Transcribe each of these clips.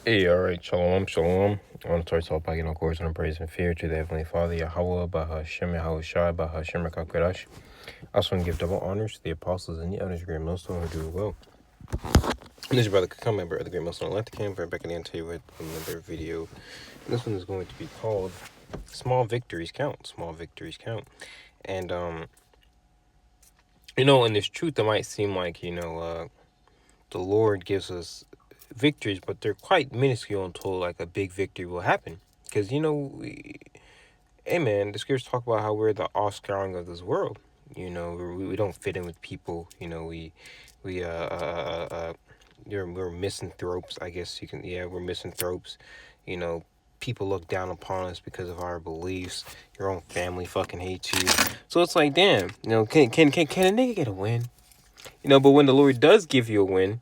Hey, alright, shalom, shalom. I want to start off by giving all glory and praise and fear to the Heavenly Father, Yahawah, Bahasham, Yahawashi, Bahasham, Qadash. I also want to give double honors to the apostles and the elders, great millstone who do well. And this is Brother Kakam, member of the Great Millstone Left Camp. We're back again to you with another video. And this one is going to be called Small Victories Count. Small Victories Count. And, in this truth, it might seem like, the Lord gives us victories, but they're quite minuscule until like a big victory will happen. Because hey man, the scriptures talk about how we're the offscouring of this world. We don't fit in with people. We're misanthropes. I guess you can. Yeah, we're misanthropes. You know, people look down upon us because of our beliefs. Your own family fucking hates you. So it's like, damn. Can a nigga get a win? But when the Lord does give you a win,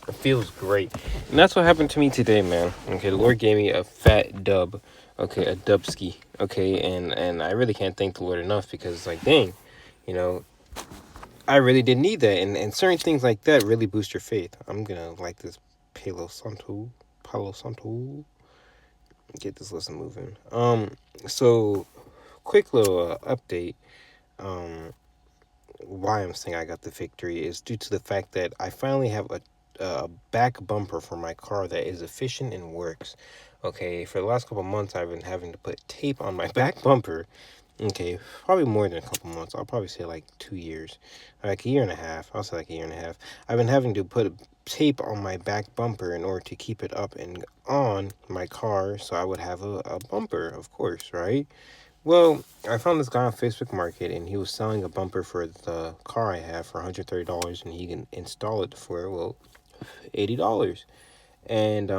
it feels great. And that's what happened to me today, man. Okay, the Lord gave me a fat dub. Okay, a dubski. Okay, and I really can't thank the Lord enough because it's like, dang, you know, I really didn't need that. And certain things like that really boost your faith. I'm gonna like this Palo Santo. Get this lesson moving. So quick little update. Why I'm saying I got the victory is due to the fact that I finally have a back bumper for my car that is efficient and works. Okay, for the last couple months, I've been having to put tape on my back bumper. Okay, probably more than a couple months. I'll probably say like 2 years, like a year and a half. I'll say like a year and a half. I've been having to put tape on my back bumper in order to keep it up and on my car so I would have a bumper, of course, right? Well, I found this guy on Facebook Market, and he was selling a bumper for the car I have for $130, and he can install it for, well, $80. And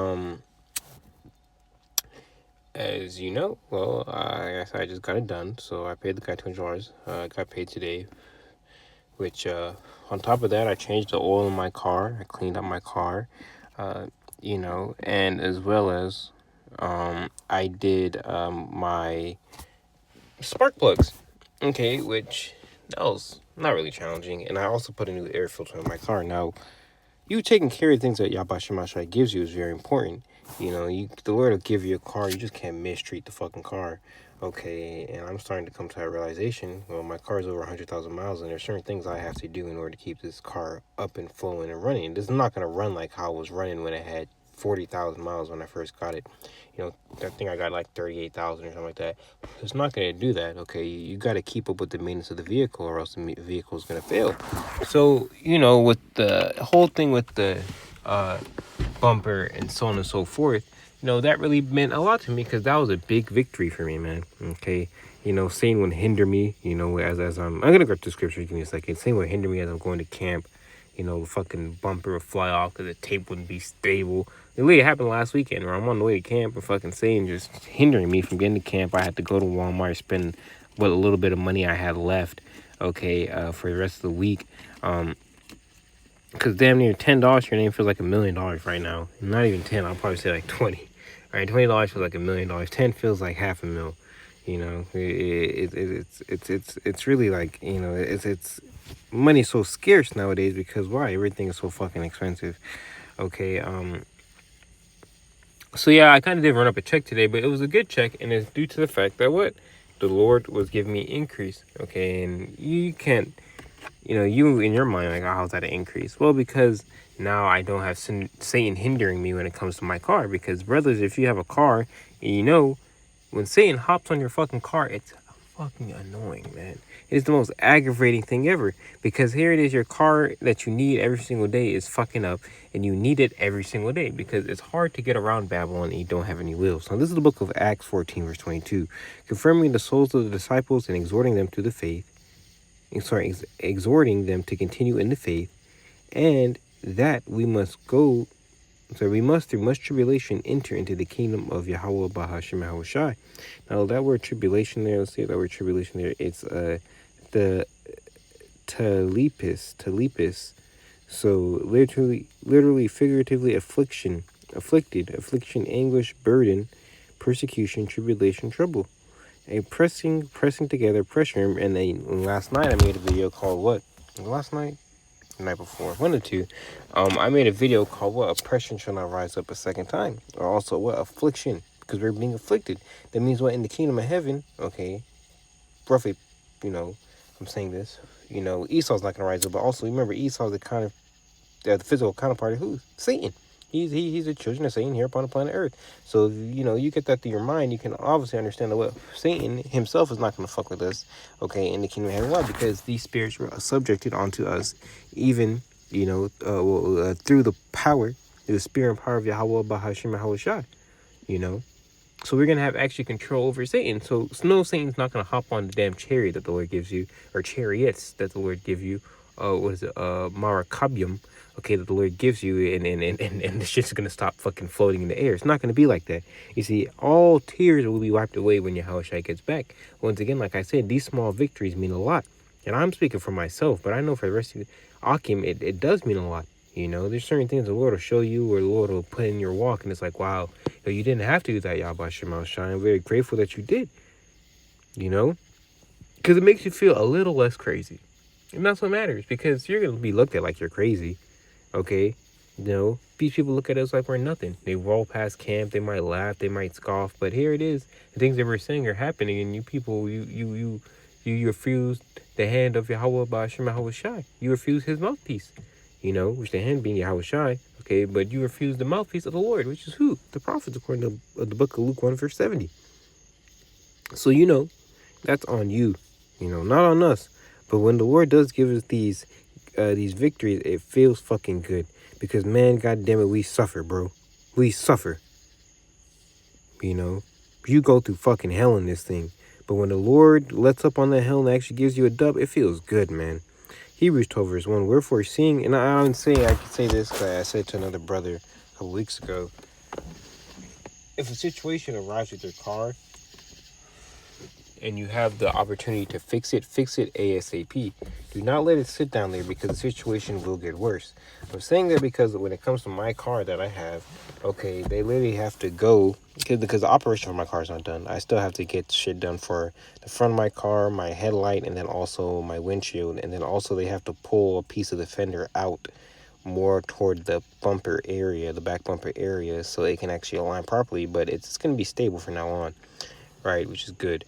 as you know, well, I just got it done, so I paid the guy $200. I got paid today, which on top of that, I changed the oil in my car. I cleaned up my car, and as well as I did my spark plugs. Okay, which that was not really challenging. And I also put a new air filter in my car. Now, you taking care of things that Yahawashi gives you is very important. The Lord will give you a car. You just can't mistreat the fucking car. Okay, and I'm starting to come to that realization. Well, my car is over 100,000 miles, and there's certain things I have to do in order to keep this car up and flowing and running. This is not going to run like how it was running when it had 40,000 miles when I first got it. I think I got like 38,000 or something like that. It's not going to do that, okay? You got to keep up with the maintenance of the vehicle or else the vehicle is going to fail. So, with the whole thing with the bumper and so on and so forth, that really meant a lot to me because that was a big victory for me, man, okay? Satan would hinder me, as I'm going to go to the scripture, give me a second. Satan would hinder me as I'm going to camp. The fucking bumper would fly off because the tape wouldn't be stable. It literally happened last weekend where I'm on the way to camp and fucking Satan just hindering me from getting to camp. I had to go to Walmart, spend what a little bit of money I had left, okay, for the rest of the week. Because damn near $10 to your name feels like $1 million right now. Not even 10, I'll probably say like 20. All right, $20 feels like $1 million. 10 feels like $500,000. It's really like, it's money's so scarce nowadays because why? Everything is so fucking expensive. Okay, so yeah, I kind of did run up a check today, but it was a good check, and it's due to the fact that what? The Lord was giving me increase, okay? And you can't, you in your mind, like, oh, how's that an increase? Well, because now I don't have Satan hindering me when it comes to my car, because brothers, if you have a car, and when Satan hops on your fucking car, it's fucking annoying, man. It's the most aggravating thing ever, because here it is, your car that you need every single day is fucking up, and you need it every single day, because it's hard to get around Babylon and you don't have any wheels. Now, this is the book of Acts 14, verse 22, confirming the souls of the disciples and exhorting them to the faith, exhorting them to continue in the faith, and that we must through much tribulation enter into the kingdom of Yahawah, Bahasham, Yahawashi. Now that word tribulation there, let's see that word tribulation there. It's the telepis. So literally, figuratively, affliction, anguish, burden, persecution, tribulation, trouble. A pressing together, pressure. And then last night I made a video called what? Last night? the night before, one or two. I made a video called "What Oppression Shall Not Rise Up a Second Time," or also "What Affliction," because we're being afflicted. That means what in the kingdom of heaven, okay, roughly, you know, I'm saying this, Esau's not gonna rise up, but also remember Esau's the physical counterpart of who? Satan. He's the children of Satan here upon the planet Earth. So if, you get that through your mind, you can obviously understand that what Satan himself is not going to fuck with us, okay, in the kingdom of heaven. Why? Because these spirits were subjected onto us, even through the power, the spirit and power of Yahawah, Bahasham, Yahawashi. So we're gonna have actually control over Satan. So Satan's not gonna hop on the damn chariot that the Lord gives you, or chariots that the Lord give you. Marakabium, okay, that the Lord gives you, and the shit's gonna stop fucking floating in the air. It's not gonna be like that. You see, all tears will be wiped away when Yahawashi gets back. Once again, like I said, these small victories mean a lot. And I'm speaking for myself, but I know for the rest of you, Akim, it does mean a lot. There's certain things the Lord will show you, or the Lord will put in your walk, and it's like, wow, you didn't have to do that, Yahawashi. I'm very grateful that you did, because it makes you feel a little less crazy. And that's what matters, because you're going to be looked at like you're crazy, okay? These people look at us like we're nothing. They roll past camp, they might laugh, they might scoff, but here it is. The things that we're saying are happening, and you people, you refuse the hand of Yahawah, Bahasham, Yahawashi. You refuse his mouthpiece, which the hand being Yahawashi, okay? But you refuse the mouthpiece of the Lord, which is who? The prophets, according to the book of Luke 1, verse 70. So, that's on you, not on us. But when the Lord does give us these victories, it feels fucking good. Because, man, goddamn it, we suffer, bro. We suffer. You go through fucking hell in this thing. But when the Lord lets up on that hell and actually gives you a dub, it feels good, man. Hebrews 12, verse 1. Wherefore, seeing, and I can say this because I said to another brother a couple weeks ago, if a situation arrives with your car, and you have the opportunity to fix it ASAP. Do not let it sit down there, because the situation will get worse. I'm saying that because when it comes to my car that I have, okay, they literally have to go, because the operation of my car is not done. I still have to get shit done for the front of my car, my headlight, and then also my windshield. And then also they have to pull a piece of the fender out more toward the bumper area, the back bumper area, so it can actually align properly. But it's going to be stable from now on, right, which is good.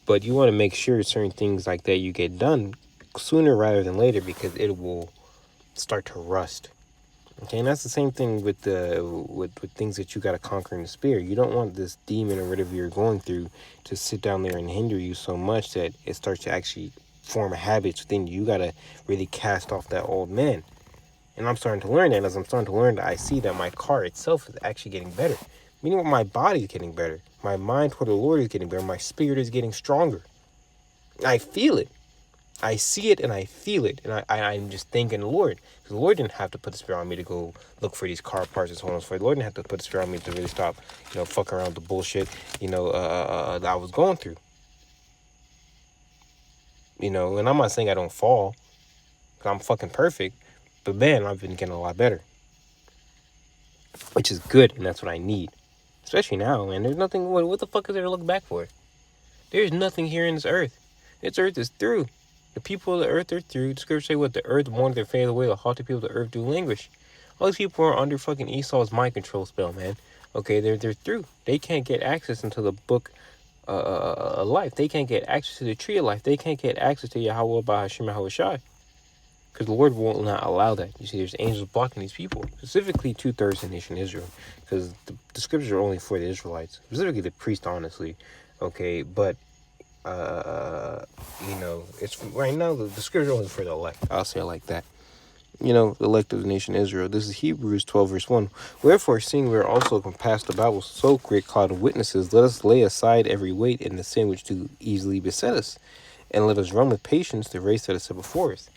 But you want to make sure certain things like that you get done sooner rather than later, because it will start to rust. Okay, and that's the same thing with things that you got to conquer in the spirit. You don't want this demon or whatever you're going through to sit down there and hinder you so much that it starts to actually form habits within you. You got to really cast off that old man. And I'm starting to learn that. As I'm starting to learn that, I see that my car itself is actually getting better. Meaning my body is getting better. My mind toward the Lord is getting better. My spirit is getting stronger. I feel it. I see it and I feel it. And I'm just thanking the Lord. Because the Lord didn't have to put the spirit on me to go look for these car parts and so on and so forth. The Lord didn't have to put the spirit on me to really stop, fuck around with the bullshit, that I was going through. And I'm not saying I don't fall, because I'm fucking perfect. But man, I've been getting a lot better. Which is good, and that's what I need. Especially now, man. There's nothing, what the fuck is there to look back for? There's nothing here in this earth. This earth is through. The people of the earth are through. The scriptures say what? The earth mourned their fade away. The haughty people of the earth do languish. All these people are under fucking Esau's mind control spell, man. Okay, they're through. They can't get access into the book of life. They can't get access to the tree of life. They can't get access to Yahawah, Bahasham, Yahawashi. Because the Lord will not allow that. You see, there's angels blocking these people. Specifically 2/3 of the nation Israel. Because the scriptures are only for the Israelites. Specifically the priest, honestly. Okay, but, it's right now, the scripture is only for the elect. I'll say it like that. The elect of the nation Israel. This is Hebrews 12, verse 1. Wherefore, seeing we are also compassed about with so great cloud of witnesses, let us lay aside every weight and the sin which do easily beset us. And let us run with patience the race that is set before us.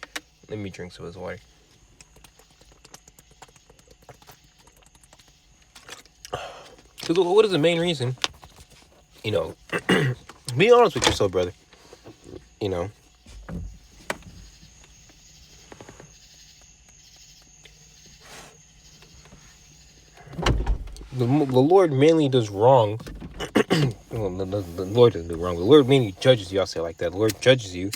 Let me drink some of this water. Because what is the main reason? Be honest with yourself, brother. The Lord mainly does wrong. Well, the Lord doesn't do wrong. The Lord mainly judges you. I'll say it like that. The Lord judges you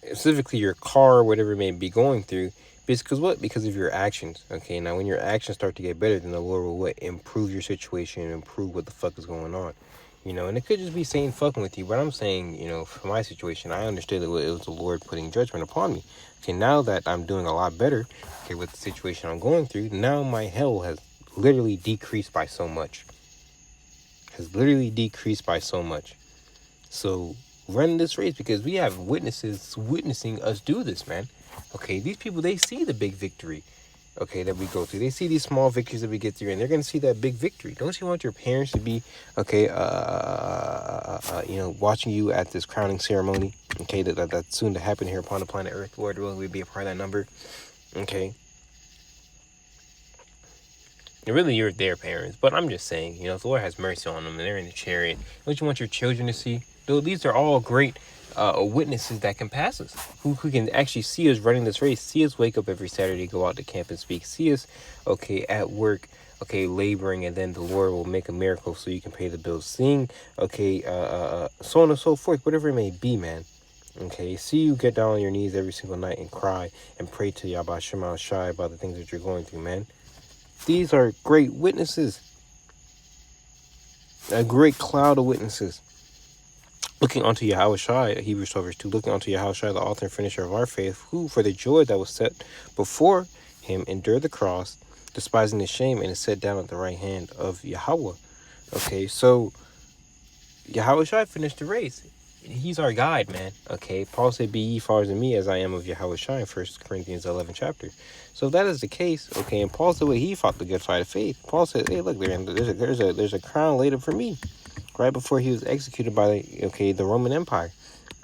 specifically your car, whatever it may be going through. Because what? Because of your actions. Okay, now when your actions start to get better, then the Lord will what? Improve your situation and improve what the fuck is going on. And it could just be Satan fucking with you. But I'm saying, for my situation, I understood that it was the Lord putting judgment upon me. Okay, now that I'm doing a lot better, okay, with the situation I'm going through, now my hell has literally decreased by so much. So run this race, because we have witnesses witnessing us do this, man. Okay, these people, they see the big victory, okay, that we go through. They see these small victories that we get through, and they're going to see that big victory. Don't you want your parents to be, okay, watching you at this crowning ceremony, okay, that's soon to happen here upon the planet Earth? Lord willing, we'd be a part of that number, okay? And really, you're their parents, but I'm just saying, if the Lord has mercy on them and they're in the chariot, don't you want your children to see? Though these are all great witnesses that can pass us, who can actually see us running this race, see us wake up every Saturday, go out to camp and speak, see us, okay, at work, okay, laboring, and then the Lord will make a miracle so you can pay the bills, seeing, okay, so on and so forth, whatever it may be, man. Okay, see you get down on your knees every single night and cry and pray to Bahasham about the things that you're going through, man. These are great witnesses. A great cloud of witnesses. Looking unto Yahawashi, Hebrews 12 verse 2, looking unto Yahawashi, the author and finisher of our faith, who for the joy that was set before him endured the cross, despising the shame, and is set down at the right hand of Yahawah. Okay, so Yahawashi finished the race. He's our guide, man. Okay, Paul said, "Be ye followers of me, as I am of Yahawashi," in 1 Corinthians 11 chapter. So if that is the case, okay, and Paul said, "Well, he fought the good fight of faith." Paul said, "Hey, look, there's a crown laid up for me," right before he was executed by the Roman Empire.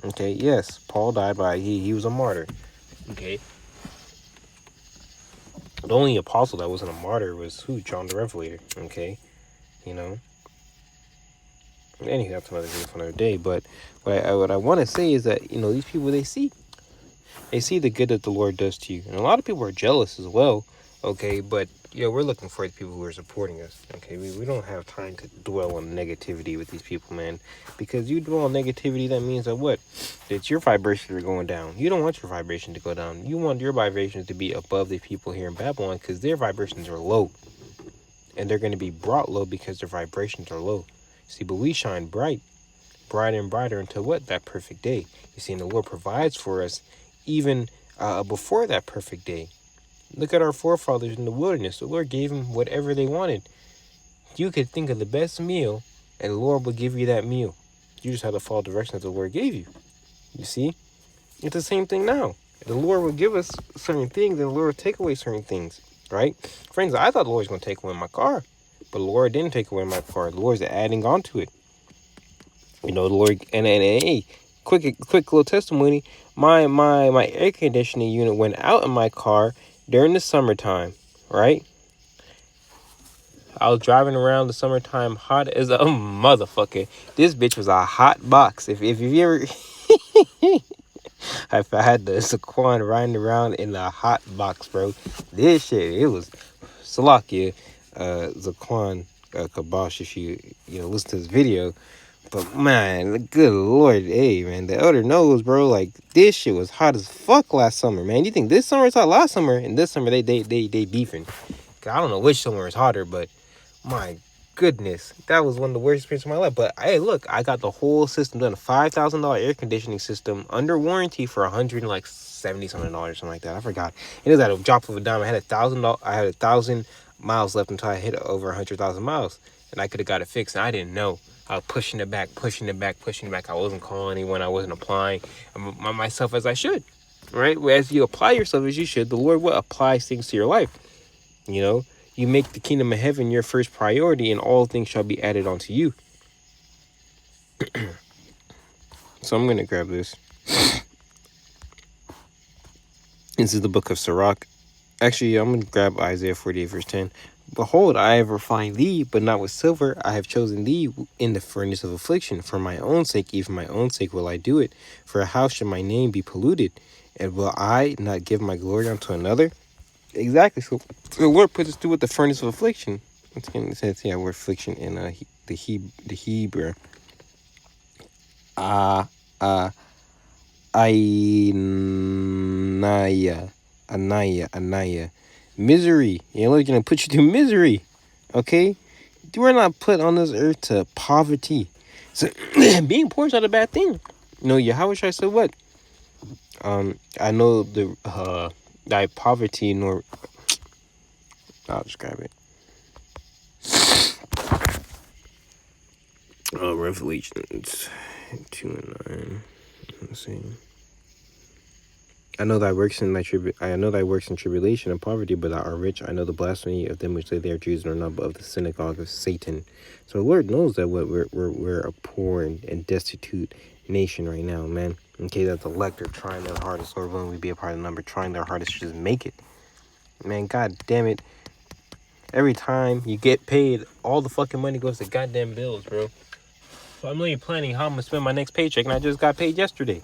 Okay, yes, Paul died by he was a martyr. Okay, the only apostle that wasn't a martyr was who? John the Revelator. Okay, Anyway, that's another video for another day. But what I want to say is that these people, they see the good that the Lord does to you, and a lot of people are jealous as well. Okay, but we're looking for the people who are supporting us. Okay, we don't have time to dwell on negativity with these people, man, because you dwell on negativity, that means that what? That your vibrations are going down. You don't want your vibration to go down. You want your vibrations to be above the people here in Babylon, because their vibrations are low, and they're going to be brought low because their vibrations are low. See, but we shine brighter and brighter until what? That perfect day. You see, and the Lord provides for us even before that perfect day. Look at our forefathers in the wilderness. The Lord gave them whatever they wanted. You could think of the best meal, and the Lord will give you that meal. You just have to follow the directions that the Lord gave you. You see? It's the same thing now. The Lord will give us certain things, and the Lord will take away certain things. Right? Friends, I thought the Lord was going to take away my car. But the Lord didn't take away my car. The Lord's adding on to it. The Lord, and hey, quick little testimony. My air conditioning unit went out in my car during the summertime, right? I was driving around the summertime hot as a motherfucker. This bitch was a hot box. If you ever I had the Saquon riding around in a hot box, bro. This shit, it was Salakia, Zaquan Qadash, if you listen to this video. But man, good Lord, hey man, the elder knows, bro. Like, this shit was hot as fuck last summer, man. You think this summer is hot? Last summer and this summer they beefing. I don't know which summer is hotter, but my goodness, that was one of the worst experiences of my life. But hey, look, I got the whole system done, a $5,000 air conditioning system under warranty for $170 something like that. I forgot. It was at a drop of a dime. I had $1,000 miles left until I hit over 100,000 miles, and I could have got it fixed. And I didn't know. I was pushing it back. I wasn't calling anyone. I wasn't applying myself as I should. Right? As you apply yourself as you should, the Lord will apply things to your life. You make the kingdom of heaven your first priority, and all things shall be added onto you. So I'm going to grab this. This is the book of Sirach. Actually, I'm going to grab Isaiah 48 verse 10. Behold, I have refined thee, but not with silver. I have chosen thee in the furnace of affliction. For my own sake, even my own sake, will I do it. For how should my name be polluted? And will I not give my glory unto another? Exactly. So the Lord put us through with the furnace of affliction. Once again, it says, word affliction in the Hebrew. Anaya. Misery. You know, gonna put you through misery. Okay? We're not put on this earth to poverty. So being poor is not a bad thing. You know, Yahawashi said what? I know thy poverty nor I'll describe it. Revelations 2:9. Let's see. I know thy works in tribulation and poverty, but thou art rich. I know the blasphemy of them which say they are Jews and are not, but of the synagogue of Satan. So the Lord knows that we're a poor and destitute nation right now, man. Okay, that the elect are trying their hardest, Lord willing, we be a part of the number, trying their hardest to just make it. Man, god damn it. Every time you get paid, all the fucking money goes to goddamn bills, bro. So I'm really planning how I'm gonna spend my next paycheck, and I just got paid yesterday.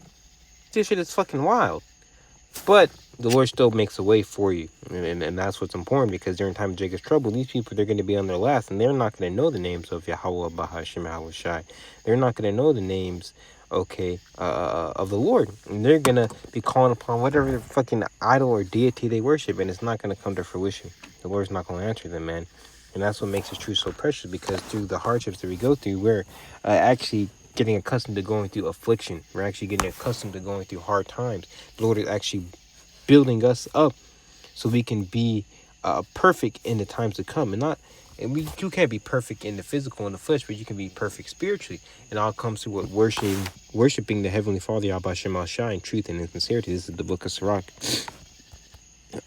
This shit is fucking wild. But the Lord still makes a way for you. And that's what's important, because during time of Jacob's trouble, these people, they're going to be on their last, and they're not going to know the names of Yahawah, Bahasham, Yahawashi. They're not going to know the names, of the Lord. And they're going to be calling upon whatever fucking idol or deity they worship, and it's not going to come to fruition. The Lord's not going to answer them, man. And that's what makes this truth so precious, because through the hardships that we go through, we're actually getting accustomed to going through affliction. We're actually getting accustomed to going through hard times. The Lord is actually building us up so we can be perfect in the times to come. You can't be perfect in the physical, in the flesh, but you can be perfect spiritually. And all comes through what worshiping the Heavenly Father, Bahasham, in truth and in sincerity. This is the book of Sirach.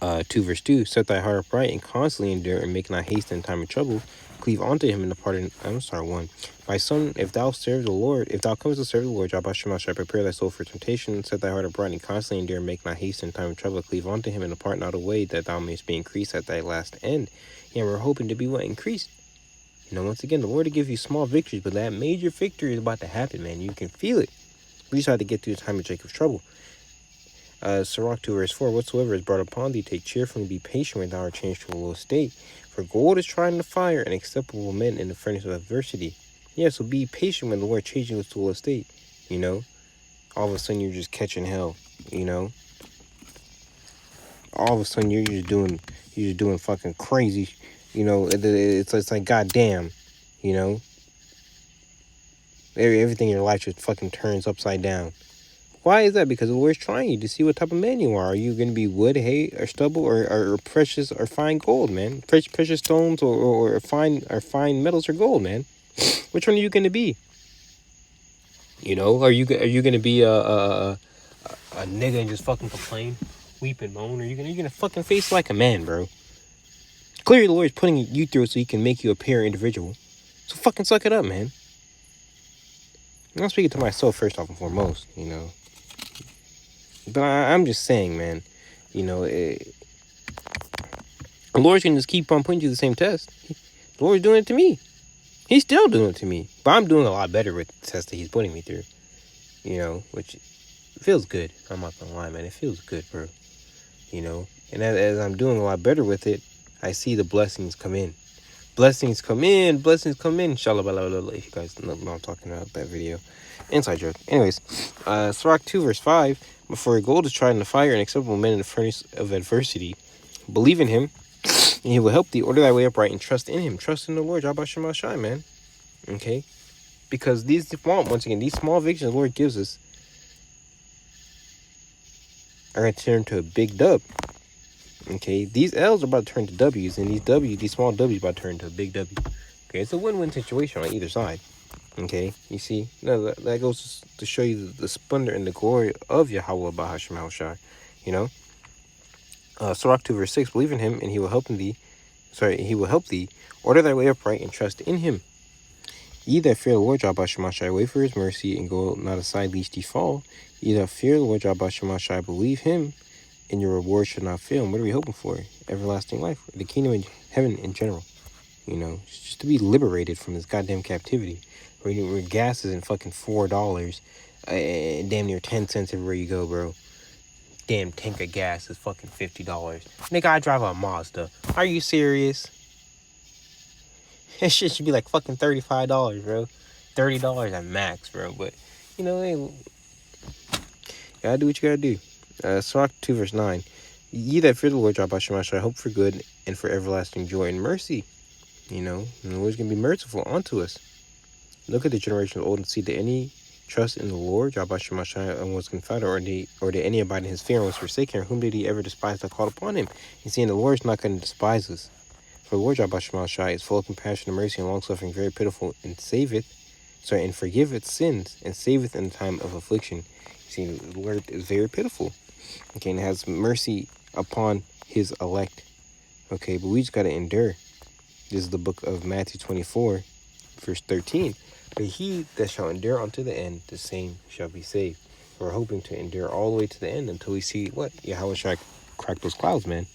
2 verse 2, set thy heart upright and constantly endure, and make not haste in time of trouble. Cleave unto him in the pardon. 1. My son, if thou comest to serve the Lord, Yahawah, prepare thy soul for temptation, set thy heart upright and constantly endure, and make not haste in time of trouble. Cleave unto him and depart not away, that thou mayest be increased at thy last end. Yeah, we're hoping to be what? Increased. You know, once again, the Lord will give you small victories, but that major victory is about to happen, man. You can feel it. We just had to get through the time of Jacob's trouble. Sirach 2 verse 4, whatsoever is brought upon thee, take cheerfully, be patient when thou art changed to a low state. For gold is tried in the fire, and acceptable men in the furnace of adversity. Yeah, so be patient when the Lord changes you to a low state. You know, all of a sudden you're just catching hell. You know, all of a sudden you're just doing fucking crazy. You know, it's like goddamn. You know, everything in your life just fucking turns upside down. Why is that? Because the Lord's trying you to see what type of man you are. Are you going to be wood, hay, or stubble, or precious or fine gold, man? Precious stones or fine metals or gold, man? Which one are you going to be? You know, are you going to be a nigga and just fucking complain, weep and moan? Or are you going to fucking face like a man, bro? Clearly, the Lord's putting you through it so he can make you a pure individual. So fucking suck it up, man. I'm speaking to myself first off and foremost, you know. But I'm just saying, man, you know, the Lord's going to just keep on putting you the same test. The Lord's doing it to me. He's still doing it to me. But I'm doing a lot better with the test that he's putting me through. You know, which feels good. I'm not going to lie, man. It feels good, bro. You know, and as I'm doing a lot better with it, I see the blessings come in. Blessings come in. Inshallah. If you guys know what I'm talking about, that video. Inside joke. Anyways, Sirach 2 verse 5. Before gold is tried in the fire, and acceptable men in the furnace of adversity. Believe in him, and he will help thee. Order thy way upright, and trust in him. Trust in the Lord, Yahawashi, man. Okay? Because these small victories the Lord gives us are going to turn to a big dub. Okay? These L's are about to turn to W's, and these small W's are about to turn to a big W. Okay? It's a win-win situation on either side. Okay, you see, no, that goes to show you the splendor and the glory of Yahawah, Bahasham, Yahawashi. You know, Sirach 2 verse 6, believe in him, and he will help thee. Order thy way upright, and trust in him. Ye that fear the Lord, Yahawashi, wait for his mercy, and go not aside lest ye fall. Ye that fear the Lord, Yahawashi, believe him, and your reward should not fail. And what are we hoping for? Everlasting life, the kingdom of heaven in general. You know, just to be liberated from this goddamn captivity. Where gas isn't fucking $4, damn near 10 cents everywhere you go, bro. Damn tank of gas is fucking $50. Nigga, I drive a Mazda. Are you serious? That shit should be like fucking $35, bro. $30 at max, bro. But, you know, gotta do what you gotta do. Sirach 2 verse 9. Ye that fear the Lord, Bahasham, hope for good and for everlasting joy and mercy. And the Lord's gonna be merciful unto us. Look at the generation of old and see that any trust in the Lord, Bahasham, and was confounded, or did any abide in his fear and was forsaken, or whom did he ever despise that called upon him? And seeing the Lord's not gonna despise us. For the Lord, Bahasham, is full of compassion and mercy and long suffering, very pitiful, and forgiveth sins, and saveth in the time of affliction. See, the Lord is very pitiful. Okay, and has mercy upon his elect. Okay, but we just gotta endure. This is the book of Matthew 24, verse 13. But he that shall endure unto the end, the same shall be saved. We're hoping to endure all the way to the end until we see what? Yahawashi crack those clouds, man.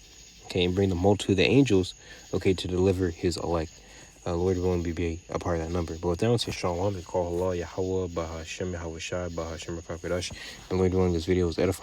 Okay, and bring the multitude of the angels, okay, to deliver his elect. Lord willing, be a part of that number. But with that, I want to say Shalom. We call Halal, Yahawah, Bahasham, Yahawashi, Bahasham, Qadash. And Lord willing, this video was edifying.